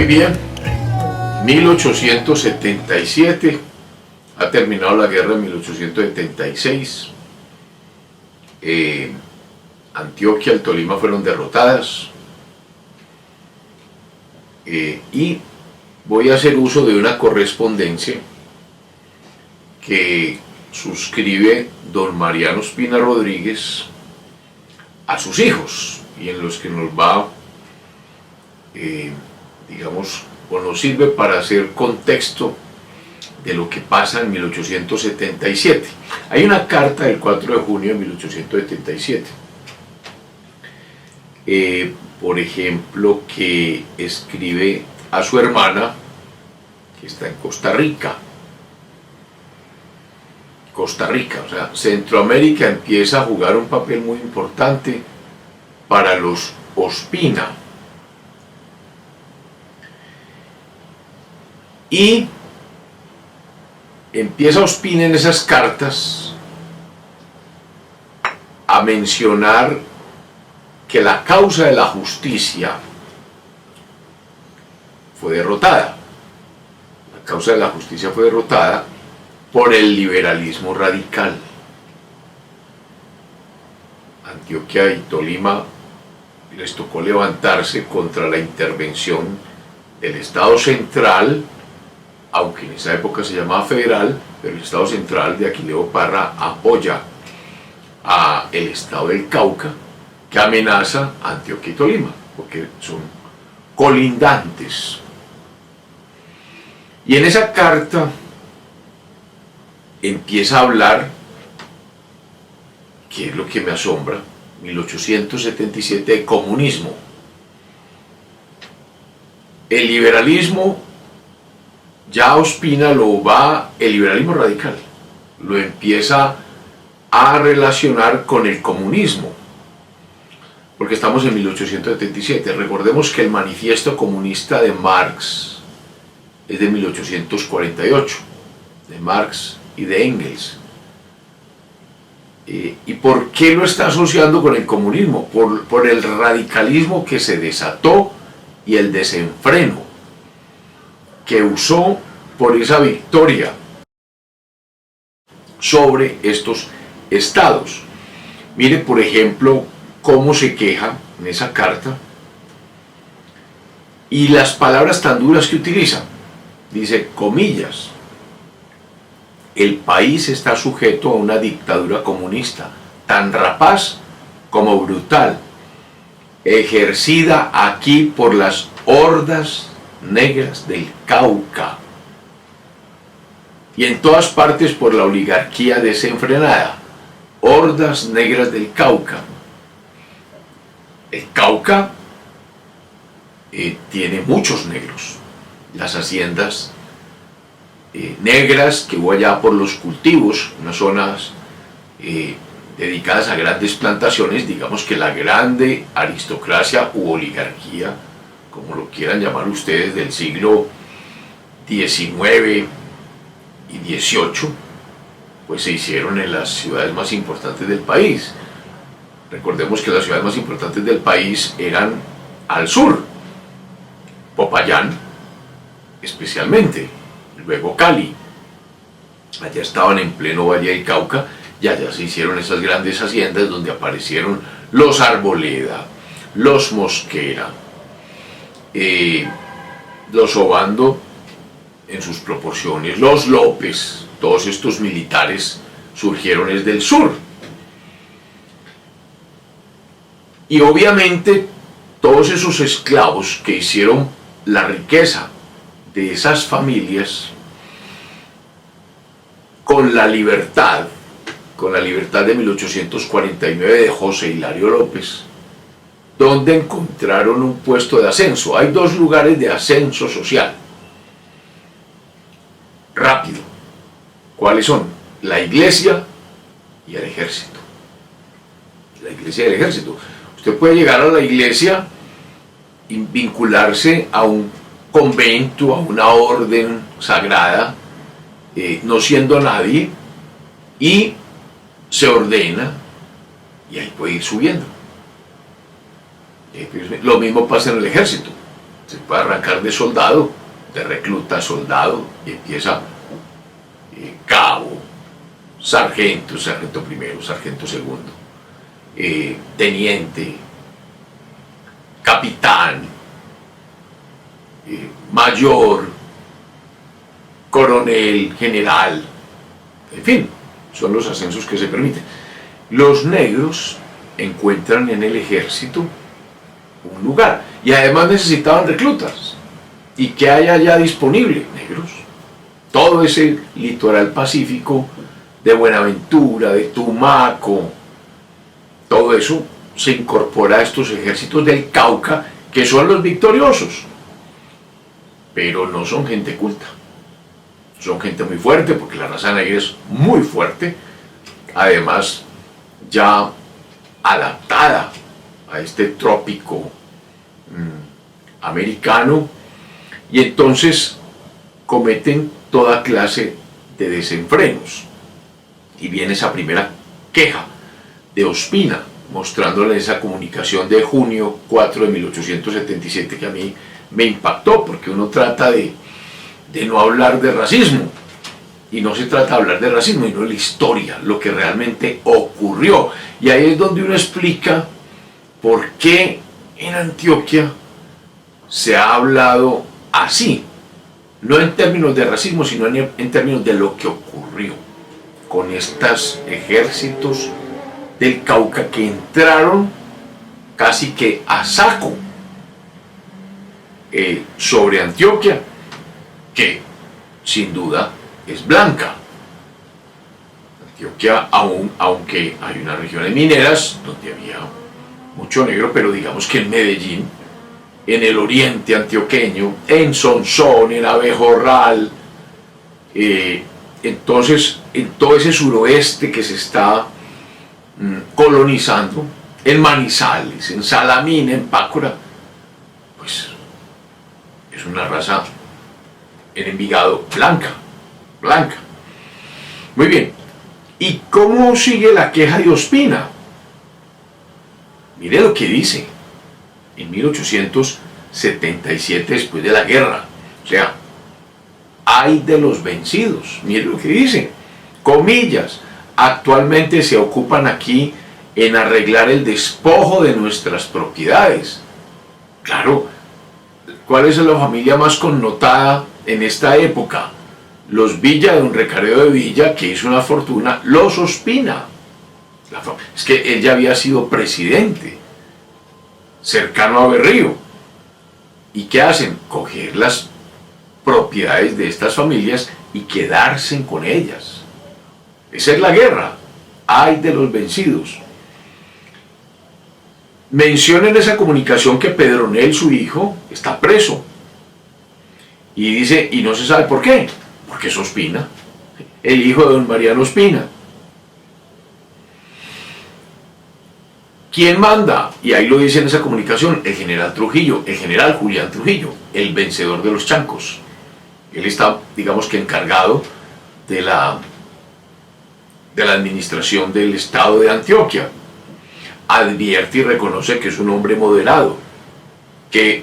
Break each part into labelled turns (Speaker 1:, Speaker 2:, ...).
Speaker 1: Muy bien, 1877, ha terminado la guerra en 1876, Antioquia y el Tolima fueron derrotadas, y voy a hacer uso de una correspondencia que suscribe don Mariano Espina Rodríguez a sus hijos, y en los que nos va, digamos, o nos sirve para hacer contexto de lo que pasa en 1877. Hay una carta del 4 de junio de 1877, por ejemplo, que escribe a su hermana, que está en Costa Rica. Costa Rica, o sea, Centroamérica empieza a jugar un papel muy importante para los Ospina. Y empieza Ospina en esas cartas a mencionar que la causa de la justicia fue derrotada. La causa de la justicia fue derrotada por el liberalismo radical. Antioquia y Tolima les tocó levantarse contra la intervención del Estado central, aunque en esa época se llamaba federal, pero el Estado central de Aquileo Parra apoya a el Estado del Cauca, que amenaza a Antioquia y Tolima, porque son colindantes. Y en esa carta empieza a hablar, que es lo que me asombra, 1877, de comunismo. El liberalismo, ya Ospina el liberalismo radical, lo empieza a relacionar con el comunismo, porque estamos en 1877. Recordemos que el manifiesto comunista de Marx es de 1848, de Marx y de Engels. ¿Y por qué lo está asociando con el comunismo? Por el radicalismo que se desató y el desenfreno que usó por esa victoria sobre estos estados. Mire, por ejemplo, cómo se queja en esa carta y las palabras tan duras que utiliza. Dice, comillas, el país está sujeto a una dictadura comunista, tan rapaz como brutal, ejercida aquí por las hordas negras del Cauca y en todas partes por la oligarquía desenfrenada. Hordas negras del Cauca. El Cauca tiene muchos negros. Las haciendas negras que hubo allá por los cultivos, unas zonas dedicadas a grandes plantaciones, digamos que la grande aristocracia u oligarquía, como lo quieran llamar ustedes, del siglo XIX y XVIII, pues se hicieron en las ciudades más importantes del país. Recordemos que las ciudades más importantes del país eran al sur, Popayán especialmente, luego Cali. Allá estaban en pleno Valle del Cauca y allá se hicieron esas grandes haciendas donde aparecieron los Arboleda, los Mosquera, los Obando en sus proporciones, los López. Todos estos militares surgieron desde el sur. Y obviamente todos esos esclavos que hicieron la riqueza de esas familias con la libertad de 1849 de José Hilario López, donde encontraron un puesto de ascenso. Hay dos lugares de ascenso social rápido. ¿Cuáles son? La iglesia y el ejército. La iglesia y el ejército. Usted puede llegar a la iglesia y vincularse a un convento, a una orden sagrada, no siendo nadie, y se ordena, y ahí puede ir subiendo. Lo mismo pasa en el ejército. Se puede arrancar de soldado, de recluta a soldado, y empieza cabo, sargento, sargento primero, sargento segundo, teniente, capitán, mayor, coronel, general, en fin, son los ascensos que se permiten. Los negros encuentran en el ejército un lugar y además necesitaban reclutas. ¿Y qué hay allá disponible? Negros. Todo ese litoral pacífico de Buenaventura, de Tumaco, todo eso se incorpora a estos ejércitos del Cauca, que son los victoriosos, pero no son gente culta, son gente muy fuerte, porque la raza negra es muy fuerte, además ya adaptada a este trópico americano, y entonces cometen toda clase de desenfrenos. Y viene esa primera queja de Ospina, mostrándole esa comunicación de junio 4 de 1877 que a mí me impactó, porque uno trata de no hablar de racismo, y no se trata de hablar de racismo, sino de la historia, lo que realmente ocurrió. Y ahí es donde uno explica por qué en Antioquia se ha hablado así, no en términos de racismo, sino en términos de lo que ocurrió con estos ejércitos del Cauca que entraron casi que a saco sobre Antioquia, que sin duda es blanca. Antioquia, aunque hay unas regiones mineras donde había mucho negro, pero digamos que en Medellín, en el oriente antioqueño, en Sonsón, en Abejorral, entonces en todo ese suroeste que se está colonizando, en Manizales, en Salamina, en Pácora, pues es una raza, en Envigado, blanca. Muy bien, ¿y cómo sigue la queja de Ospina? Mire lo que dice en 1877, después de la guerra, o sea, ay de los vencidos. Mire lo que dice, comillas: actualmente se ocupan aquí en arreglar el despojo de nuestras propiedades. Claro, ¿cuál es la familia más connotada en esta época? Los Villa, de un Recareo de Villa, que hizo una fortuna, los Ospina. Es que él ya había sido presidente, cercano a Berrío. ¿Y qué hacen? Coger las propiedades de estas familias y quedarse con ellas. Esa es la guerra. Ay de los vencidos. Menciona en esa comunicación que Pedronel, su hijo, está preso. Y dice, y no se sabe por qué. Porque es Ospina, el hijo de don Mariano Ospina. ¿Quién manda? Y ahí lo dice en esa comunicación, el general Trujillo, el general Julián Trujillo, el vencedor de los Chancos. Él está, digamos que, encargado de la administración del estado de Antioquia. Advierte y reconoce que es un hombre moderado, que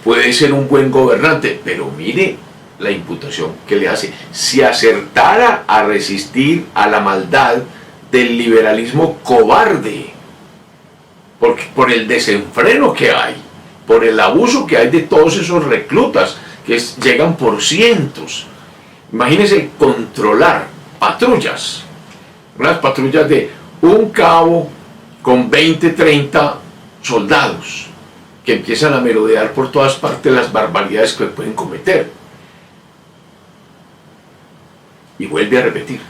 Speaker 1: puede ser un buen gobernante, pero mire la imputación que le hace: si acertara a resistir a la maldad del liberalismo cobarde, por el desenfreno que hay, por el abuso que hay de todos esos reclutas que llegan por cientos. Imagínense controlar patrullas, unas patrullas de un cabo con 20, 30 soldados que empiezan a merodear por todas partes las barbaridades que pueden cometer. Y vuelve a repetir,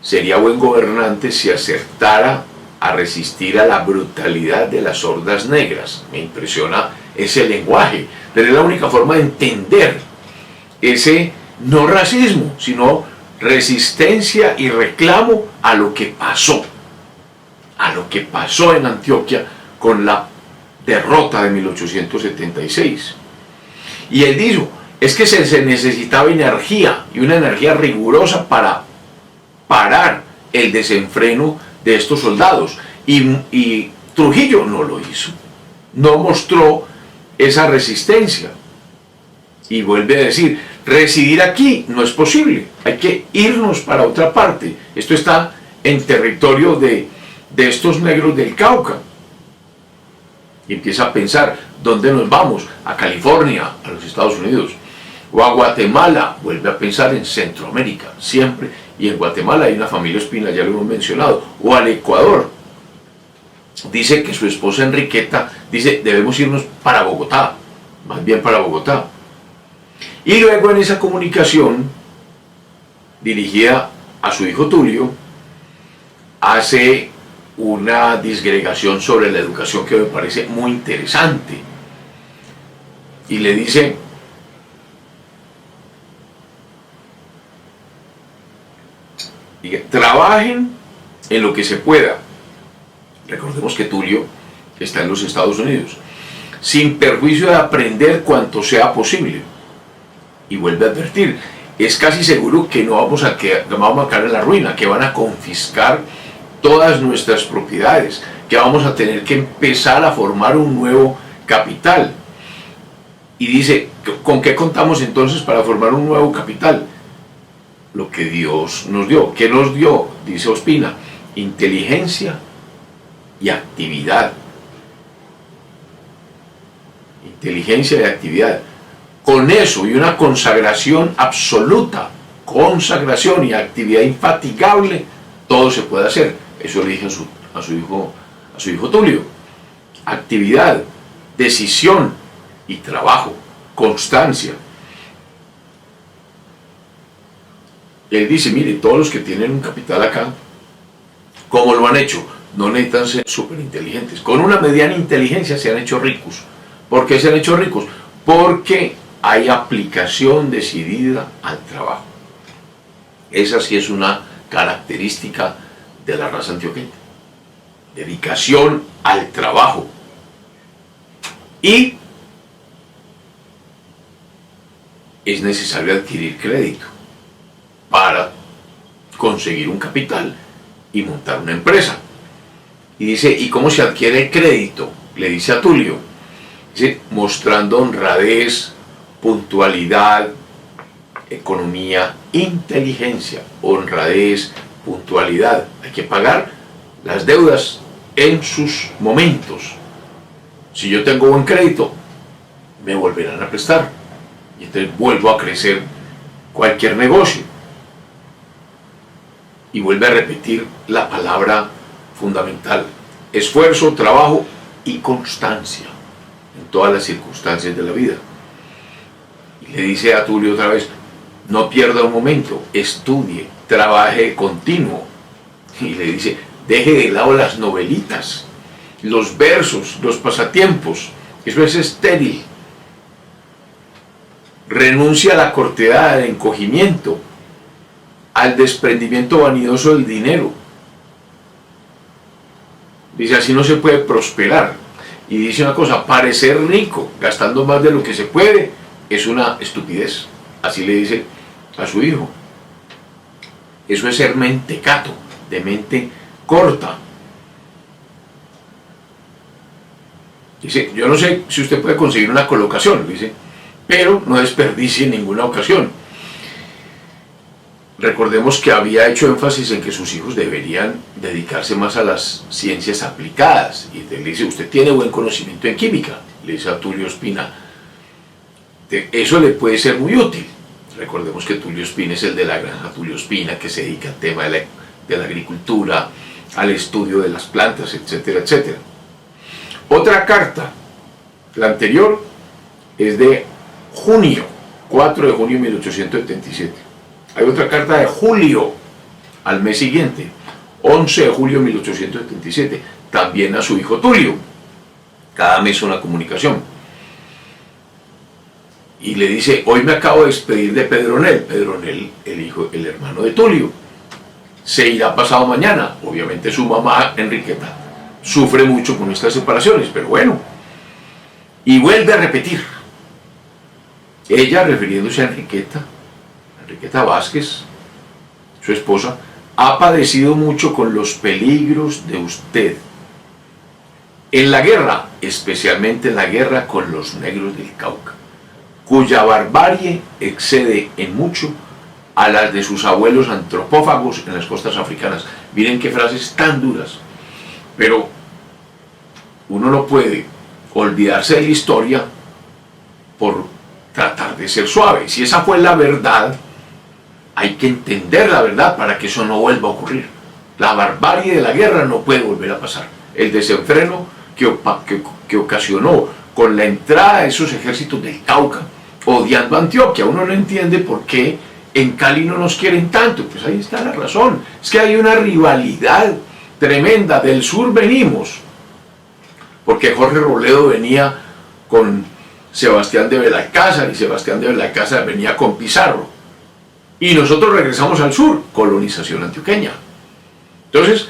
Speaker 1: sería buen gobernante si acertara a resistir a la brutalidad de las hordas negras. Me impresiona ese lenguaje, pero es la única forma de entender ese no racismo, sino resistencia y reclamo a lo que pasó en Antioquia con la derrota de 1876. Y él dijo, es que se necesitaba energía, y una energía rigurosa para parar el desenfreno de estos soldados. Y Trujillo no lo hizo, no mostró esa resistencia. Y vuelve a decir, residir aquí no es posible, hay que irnos para otra parte. Esto está en territorio de estos negros del Cauca. Y empieza a pensar, ¿dónde nos vamos? A California, a los Estados Unidos, o a Guatemala. Vuelve a pensar en Centroamérica, siempre. Y en Guatemala hay una familia Ospina, ya lo hemos mencionado, o al Ecuador. Dice que su esposa Enriqueta dice, debemos irnos para Bogotá, más bien para Bogotá. Y luego en esa comunicación, dirigida a su hijo Tulio, hace una disgregación sobre la educación que me parece muy interesante. Y le dice, trabajen en lo que se pueda. Recordemos que Tulio está en los Estados Unidos, sin perjuicio de aprender cuanto sea posible. Y vuelve a advertir, es casi seguro que no vamos a caer en la ruina, que van a confiscar todas nuestras propiedades, que vamos a tener que empezar a formar un nuevo capital. Y dice, ¿con qué contamos entonces para formar un nuevo capital? Lo que Dios nos dio. ¿Qué nos dio? Dice Ospina, inteligencia y actividad. Inteligencia y actividad. Con eso y una consagración absoluta, consagración y actividad infatigable, todo se puede hacer. Eso le dije a su hijo Tulio. Actividad, decisión y trabajo, constancia. Él dice, mire, todos los que tienen un capital acá, ¿cómo lo han hecho? No necesitan ser súper inteligentes. Con una mediana inteligencia se han hecho ricos. ¿Por qué se han hecho ricos? Porque hay aplicación decidida al trabajo. Esa sí es una característica de la raza antioqueña. Dedicación al trabajo. Y es necesario adquirir crédito para conseguir un capital y montar una empresa. Y dice, ¿y cómo se adquiere el crédito? Le dice a Tulio, dice, mostrando honradez, puntualidad, economía, inteligencia, honradez, puntualidad. Hay que pagar las deudas en sus momentos. Si yo tengo buen crédito, me volverán a prestar. Y entonces vuelvo a crecer cualquier negocio. Y vuelve a repetir la palabra fundamental: esfuerzo, trabajo y constancia en todas las circunstancias de la vida. Y le dice a Tulio otra vez, no pierda un momento, estudie, trabaje continuo. Y le dice, deje de lado las novelitas, los versos, los pasatiempos, eso es estéril. Renuncia a la cortedad, al encogimiento, al desprendimiento vanidoso del dinero. Dice, así no se puede prosperar. Y dice una cosa, parecer rico gastando más de lo que se puede es una estupidez. Así le dice a su hijo. Eso es ser mentecato, de mente corta. Dice, yo no sé si usted puede conseguir una colocación, dice, pero no desperdicie en ninguna ocasión. Recordemos que había hecho énfasis en que sus hijos deberían dedicarse más a las ciencias aplicadas. Y le dice, usted tiene buen conocimiento en química, le dice a Tulio Ospina. Eso le puede ser muy útil. Recordemos que Tulio Ospina es el de la granja Tulio Ospina, que se dedica al tema de la agricultura, al estudio de las plantas, etcétera, etcétera. Otra carta, la anterior, es de junio, 4 de junio de 1877. Hay otra carta de julio, al mes siguiente, 11 de julio de 1877, también a su hijo Tulio. Cada mes una comunicación. Y le dice, hoy me acabo de despedir de Pedronel. Pedronel, el hermano de Tulio. Se irá pasado mañana. Obviamente su mamá, Enriqueta, sufre mucho con estas separaciones, pero bueno. Y vuelve a repetir. Ella, refiriéndose a Enriqueta Vázquez, su esposa, ha padecido mucho con los peligros de usted. En la guerra, especialmente en la guerra con los negros del Cauca. cuya barbarie excede en mucho a las de sus abuelos antropófagos en las costas africanas. Miren qué frases tan duras. Pero uno no puede olvidarse de la historia por tratar de ser suave. Si esa fue la verdad, hay que entender la verdad para que eso no vuelva a ocurrir. La barbarie de la guerra no puede volver a pasar. El desenfreno que ocasionó con la entrada de esos ejércitos del Cauca, odiando a Antioquia. Uno no entiende por qué en Cali no nos quieren tanto. Pues ahí está la razón. Es que hay una rivalidad tremenda. Del sur venimos, porque Jorge Robledo venía con Sebastián de Belalcázar y Sebastián de Belalcázar venía con Pizarro. Y nosotros regresamos al sur, colonización antioqueña. Entonces,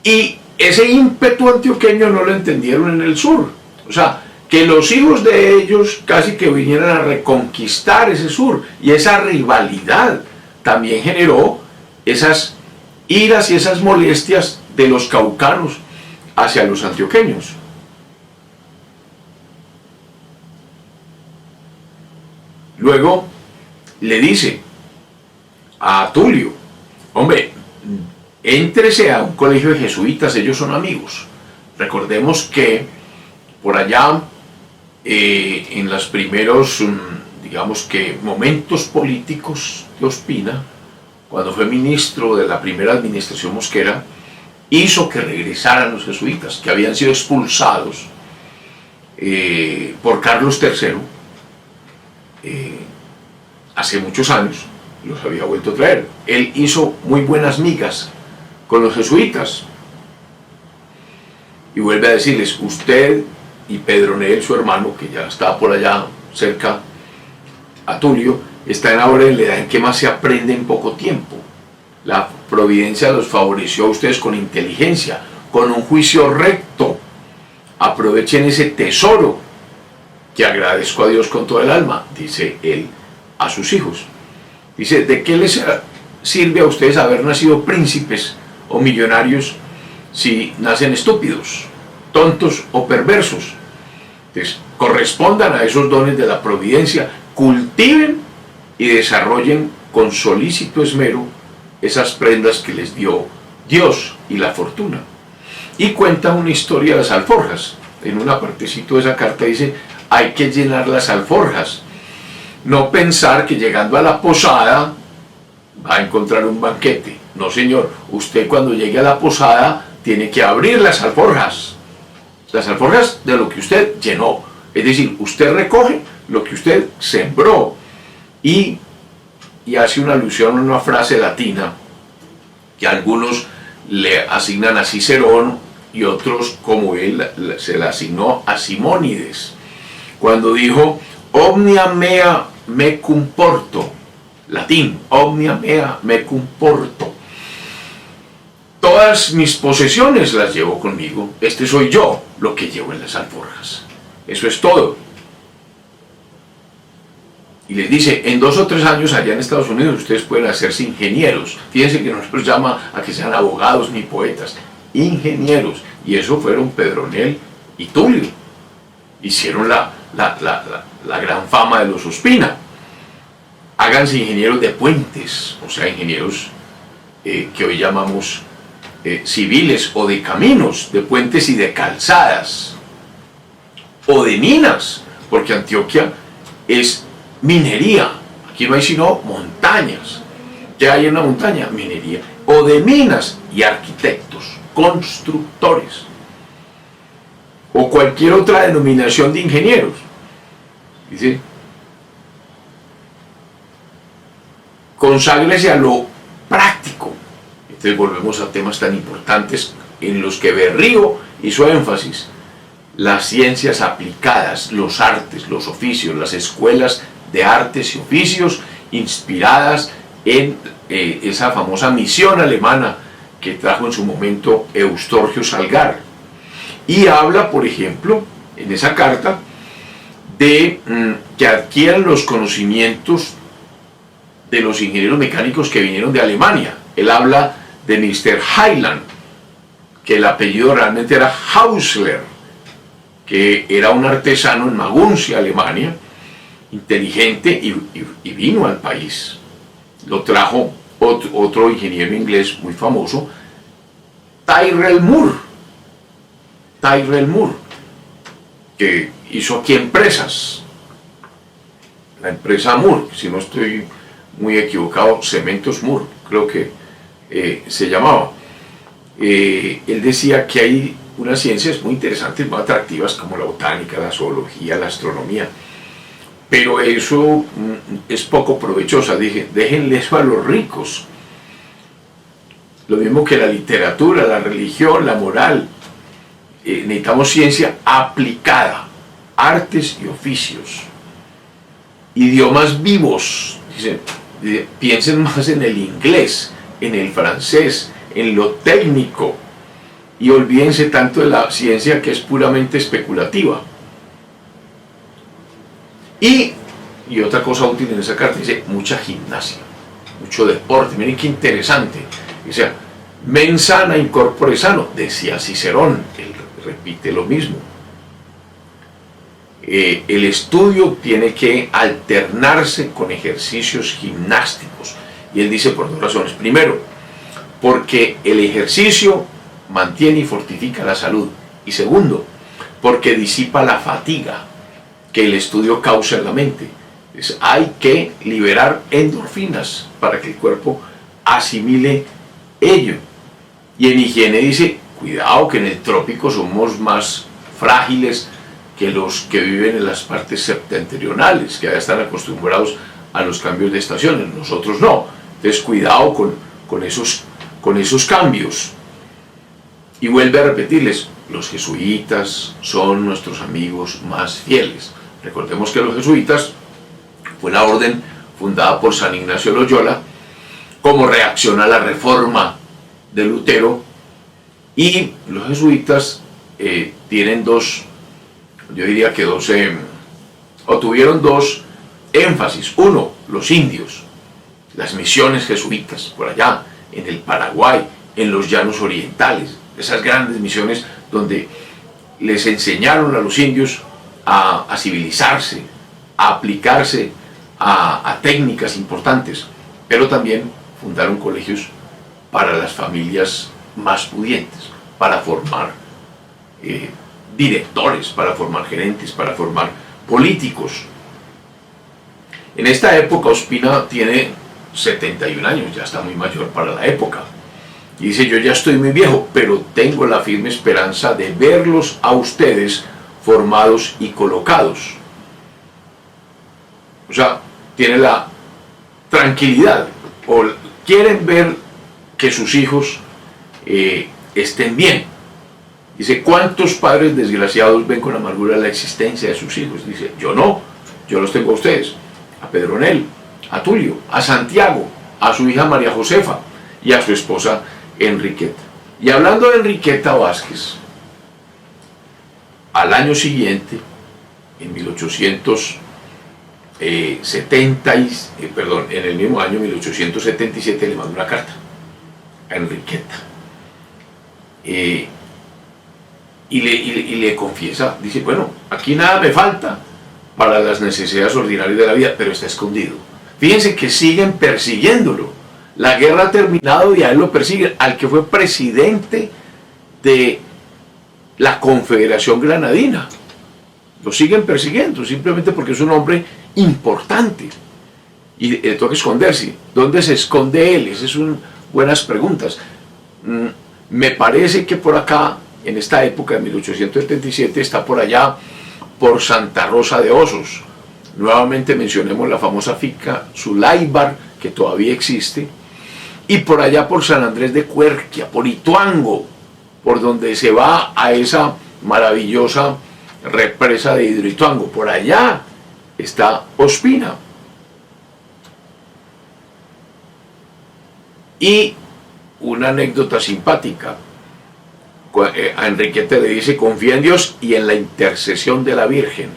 Speaker 1: y ese ímpetu antioqueño no lo entendieron en el sur. O sea, que los hijos de ellos casi que vinieran a reconquistar ese sur. Y esa rivalidad también generó esas iras y esas molestias de los caucanos hacia los antioqueños. Luego le dice a Tulio, hombre, éntrese a un colegio de jesuitas, ellos son amigos. Recordemos que por allá, en los primeros, digamos que momentos políticos de Ospina, cuando fue ministro de la primera administración Mosquera, hizo que regresaran los jesuitas, que habían sido expulsados por Carlos III, hace muchos años, los había vuelto a traer. Él hizo muy buenas migas con los jesuitas y vuelve a decirles, usted y Pedronel, su hermano, que ya estaba por allá cerca a Tulio, están ahora en la edad en que más se aprende en poco tiempo. La providencia los favoreció a ustedes con inteligencia, con un juicio recto. Aprovechen ese tesoro que agradezco a Dios con todo el alma, dice él a sus hijos. Dice, ¿de qué les sirve a ustedes haber nacido príncipes o millonarios si nacen estúpidos, tontos o perversos? Entonces, correspondan a esos dones de la providencia, cultiven y desarrollen con solícito esmero esas prendas que les dio Dios y la fortuna. Y cuenta una historia de las alforjas. En una partecita de esa carta dice, hay que llenar las alforjas. No pensar que llegando a la posada va a encontrar un banquete. No, señor. Usted cuando llegue a la posada tiene que abrir las alforjas. Las alforjas de lo que usted llenó. Es decir, usted recoge lo que usted sembró. Y hace una alusión a una frase latina que algunos le asignan a Cicerón y otros, como él, se la asignó a Simónides, cuando dijo omnia mea mecum porto, latín, omnia mea mecum porto, todas mis posesiones las llevo conmigo, este soy yo lo que llevo en las alforjas, eso es todo. Y les dice, en 2 o 3 años allá en Estados Unidos ustedes pueden hacerse ingenieros. Fíjense que no nos llama a que sean abogados ni poetas, ingenieros. Y eso fueron Pedronel y Tulio. Hicieron la gran fama de los Ospina. Háganse ingenieros de puentes, o sea, ingenieros que hoy llamamos civiles, o de caminos, de puentes y de calzadas, o de minas, porque Antioquia es minería, aquí no hay sino montañas. ¿Qué hay en una montaña? Minería. O de minas y arquitectos, constructores, o cualquier otra denominación de ingenieros. Dice, conságrese a lo práctico. Entonces volvemos a temas tan importantes en los que Berrío hizo énfasis: las ciencias aplicadas, los artes, los oficios, las escuelas de artes y oficios inspiradas en esa famosa misión alemana que trajo en su momento Eustorgio Salgar. Y habla, por ejemplo, en esa carta, de que adquieran los conocimientos de los ingenieros mecánicos que vinieron de Alemania. Él habla de Mr. Heiland, que el apellido realmente era Hausler, que era un artesano en Maguncia, Alemania, inteligente y vino al país. Lo trajo otro ingeniero inglés muy famoso, Tyrrell Moore, que hizo aquí empresas. La empresa Moore, si no estoy muy equivocado, Cementos Moore, creo que se llamaba. Él decía que hay unas ciencias muy interesantes, muy atractivas, como la botánica, la zoología, la astronomía, pero eso es poco provechosa. Dije, déjenle eso a los ricos. Lo mismo que la literatura, la religión, la moral. Necesitamos ciencia aplicada, artes y oficios, idiomas vivos. Dice, piensen más en el inglés, en el francés, en lo técnico, y olvídense tanto de la ciencia que es puramente especulativa. Y otra cosa útil en esa carta, dice mucha gimnasia, mucho deporte. Miren qué interesante. O sea, mens sana in corpore sano, decía Cicerón. Él repite lo mismo. El estudio tiene que alternarse con ejercicios gimnásticos. Y él dice por dos razones. Primero, porque el ejercicio mantiene y fortifica la salud. Y segundo, porque disipa la fatiga que el estudio causa en la mente. Hay que liberar endorfinas para que el cuerpo asimile ello. Y en higiene dice, cuidado que en el trópico somos más frágiles que los que viven en las partes septentrionales, que ya están acostumbrados a los cambios de estaciones. Nosotros no. Entonces cuidado con esos cambios. Y vuelve a repetirles, los jesuitas son nuestros amigos más fieles. Recordemos que los jesuitas fue la orden fundada por San Ignacio de Loyola como reacción a la reforma de Lutero, y los jesuitas tienen tuvieron dos énfasis. Uno, los indios, las misiones jesuitas por allá en el Paraguay, en los llanos orientales, esas grandes misiones donde les enseñaron a los indios a civilizarse, a aplicarse a técnicas importantes, pero también fundaron colegios para las familias más pudientes, para formar directores, para formar gerentes, para formar políticos. En esta época Ospina tiene 71 años, ya está muy mayor para la época. Y dice, yo ya estoy muy viejo, pero tengo la firme esperanza de verlos a ustedes formados y colocados. O sea, tiene la tranquilidad, o quieren ver que sus hijos estén bien. Dice, ¿cuántos padres desgraciados ven con amargura la existencia de sus hijos? Dice, yo no, yo los tengo a ustedes, a Pedronel, a Tulio, a Santiago, a su hija María Josefa y a su esposa Enriqueta. Y hablando de Enriqueta Vázquez, al año siguiente, en 1877 le mandó una carta a Enriqueta. Y le confiesa, dice, bueno, aquí nada me falta para las necesidades ordinarias de la vida, pero está escondido. Fíjense que siguen persiguiéndolo. La guerra ha terminado y a él lo persiguen, al que fue presidente de la Confederación Granadina. Lo siguen persiguiendo, simplemente porque es un hombre importante. Y le toca esconderse. ¿Dónde se esconde él? Esas son buenas preguntas. Me parece que por acá, en esta época de 1877, está por allá, por Santa Rosa de Osos. Nuevamente mencionemos la famosa finca Zulaybar, que todavía existe, y por allá por San Andrés de Cuerquia, por Ituango, por donde se va a esa maravillosa represa de Hidroituango. Por allá está Ospina. Y una anécdota simpática. A Enriqueta le dice, confía en Dios y en la intercesión de la Virgen.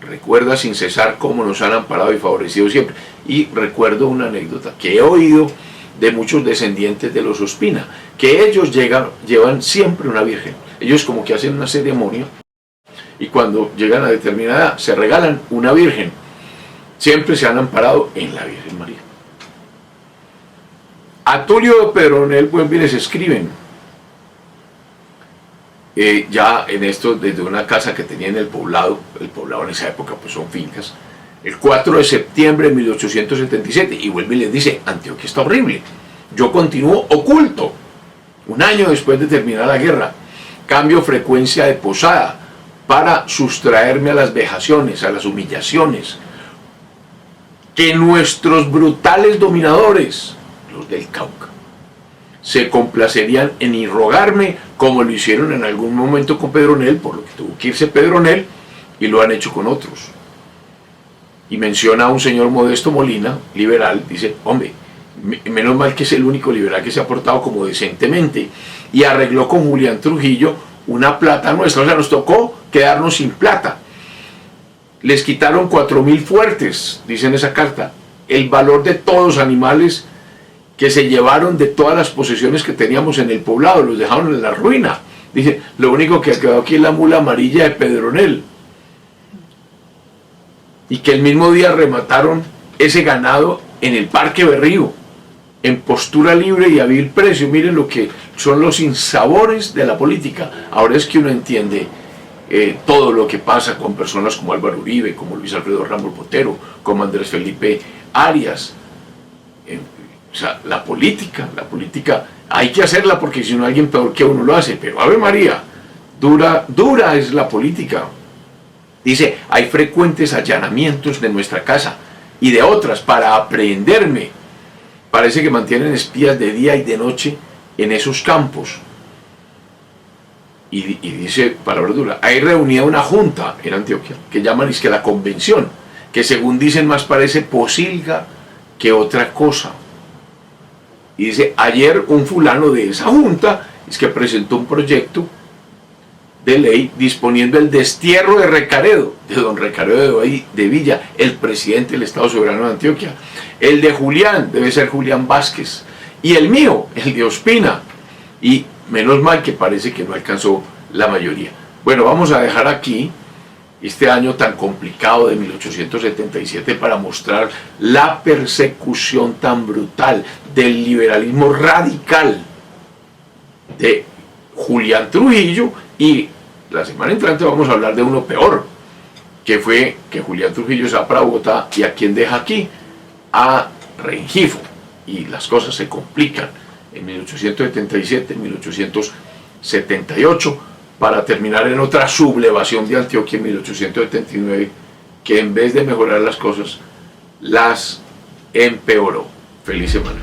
Speaker 1: Recuerda sin cesar cómo nos han amparado y favorecido siempre. Y recuerdo una anécdota que he oído de muchos descendientes de los Ospina, que ellos llevan siempre una Virgen. Ellos como que hacen una ceremonia y cuando llegan a determinada edad se regalan una Virgen. siempre se han amparado en la Virgen María. A Tulio Pedronel Buenvines escriben, ya en esto, desde una casa que tenía en el poblado en esa época pues son fincas, el 4 de septiembre de 1877, y vuelve y les dice: Antioquia está horrible, yo continúo oculto. Un año después de terminar la guerra, cambio frecuencia de posada para sustraerme a las vejaciones, a las humillaciones que nuestros brutales dominadores, los del Cauca, se complacerían en irrogarme, como lo hicieron en algún momento con Pedronel, por lo que tuvo que irse Pedronel, y lo han hecho con otros. Y menciona a un señor Modesto Molina, liberal, dice: hombre, menos mal que es el único liberal que se ha portado como decentemente, y arregló con Julián Trujillo una plata nuestra. O sea, nos tocó quedarnos sin plata. Les quitaron 4.000 fuertes, dice en esa carta, el valor de todos los animales que se llevaron de todas las posesiones que teníamos en el poblado, los dejaron en la ruina. Dice: lo único que ha quedado aquí es la mula amarilla de Pedronel. Y que el mismo día remataron ese ganado en el Parque Berrío, en postura libre y a vil precio. Miren lo que son los sinsabores de la política. Ahora es que uno entiende todo lo que pasa con personas como Álvaro Uribe, como Luis Alfredo Ramos Botero, como Andrés Felipe Arias. O sea, la política hay que hacerla, porque si no alguien peor que uno lo hace. Pero Ave María, dura es la política. Dice: hay frecuentes allanamientos de nuestra casa y de otras para aprehenderme. Parece que mantienen espías de día y de noche en esos campos. Y dice, palabra dura, hay reunida una junta en Antioquia que llaman es que la convención, que según dicen más parece posilga que otra cosa. Y dice: ayer un fulano de esa junta es que presentó un proyecto de ley disponiendo el destierro de Recaredo, de don Recaredo de Villa, el presidente del Estado Soberano de Antioquia. El de Julián debe ser Julián Vázquez, y el mío, el de Ospina. Y menos mal que parece que no alcanzó la mayoría. Bueno, vamos a dejar aquí este año tan complicado de 1877 para mostrar la persecución tan brutal del liberalismo radical de Julián Trujillo. Y la semana entrante vamos a hablar de uno peor, que fue que Julián Trujillo se va para Bogotá, y a quien deja aquí, a Rengifo, y las cosas se complican en 1877, en 1878, para terminar en otra sublevación de Antioquia en 1879, que en vez de mejorar las cosas, las empeoró. Feliz semana.